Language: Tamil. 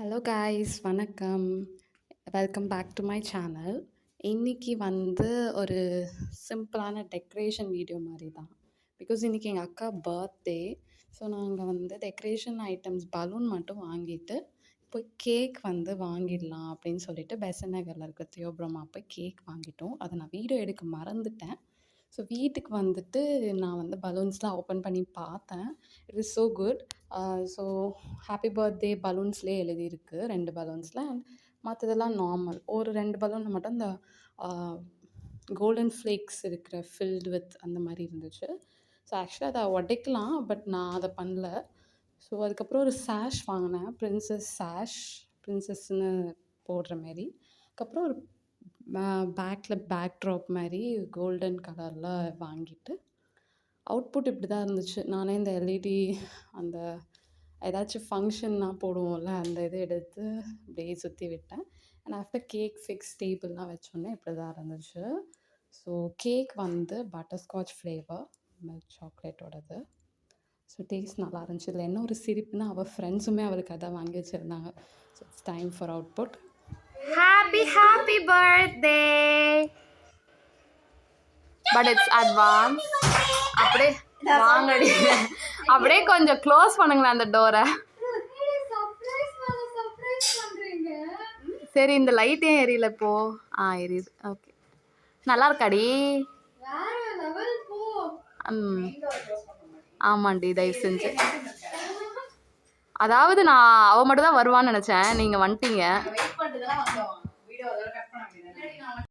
ஹலோ காய்ஸ், வணக்கம். Welcome back to my channel. இன்னைக்கு ஒரு சிம்பிளான டெக்கரேஷன் வீடியோ மாதிரி தான். பிகாஸ் இன்றைக்கி எங்கள் அக்கா பர்த்டே. ஸோ நாங்கள் டெக்கரேஷன் ஐட்டம்ஸ் பலூன் மட்டும் வாங்கிட்டு போய் கேக் வாங்கிடலாம் அப்படின்னு சொல்லிட்டு பெசன்ட் நகரில் இருக்க தியோப்ரமா போய் கேக் வாங்கிட்டோம். அதை நான் வீடியோ எடுக்க மறந்துட்டேன். ஸோ வீட்டுக்கு நான் பலூன்ஸ்லாம் ஓப்பன் பண்ணி பார்த்தேன். It is so good. So happy birthday பலூன்ஸ்லேயே எழுதியிருக்கு 2 பலூன்ஸில். அண்ட் மற்றதெல்லாம் நார்மல். ஒரு 2 பலூனில் மட்டும் இந்த கோல்டன் ஃப்ளேக்ஸ் இருக்கிற ஃபில்டு வித் அந்த மாதிரி இருந்துச்சு. ஸோ ஆக்சுவலாக அதை உடைக்கலாம், பட் நான் அதை பண்ணல. ஸோ அதுக்கப்புறம் ஒரு சாஷ் வாங்கினேன், பிரின்சஸ்ன்னு போடுற மாரி. அதுக்கப்புறம் ஒரு பேக்கில் பேக் ட்ராப் மாதிரி கோல்டன் கலரில் வாங்கிட்டு அவுட்புட் இப்படி தான் இருந்துச்சு. நானே இந்த எல்இடி அந்த ஏதாச்சும் ஃபங்க்ஷன்னா போடுவோம்ல, அந்த இதை எடுத்து அப்படியே சுற்றி விட்டேன். அண்ட் ஆஃப்டர் கேக் ஃபிக்ஸ் டேபிள்லாம் வச்சோன்னே இப்படி தான் இருந்துச்சு. So cake butterscotch flavour milk சாக்லேட்டோடது. ஸோ டேஸ்ட் நல்லா இருந்துச்சு. இதில் என்ன ஒரு சிரிப்புன்னா, அவள் ஃப்ரெண்ட்ஸுமே அவளுக்கு அதான் வாங்கி வச்சுருந்தாங்க. So it's time for output. Happy birthday! But it's advance. அப்படியே வாங்கடி. அப்படியே கொஞ்சம் க்ளோஸ் பண்ணுங்களேன் அந்த டோரை. சரி, இந்த லைட் ஏன் எரியல இப்போ? எரியுது. ஓகே, நல்லா இருக்காடி. ஆமாண்டி, தயவு செஞ்சு. அதாவது நான் அவ மட்டும் தான் வருவான்னு நினச்சேன், நீங்கள் வந்துட்டீங்க.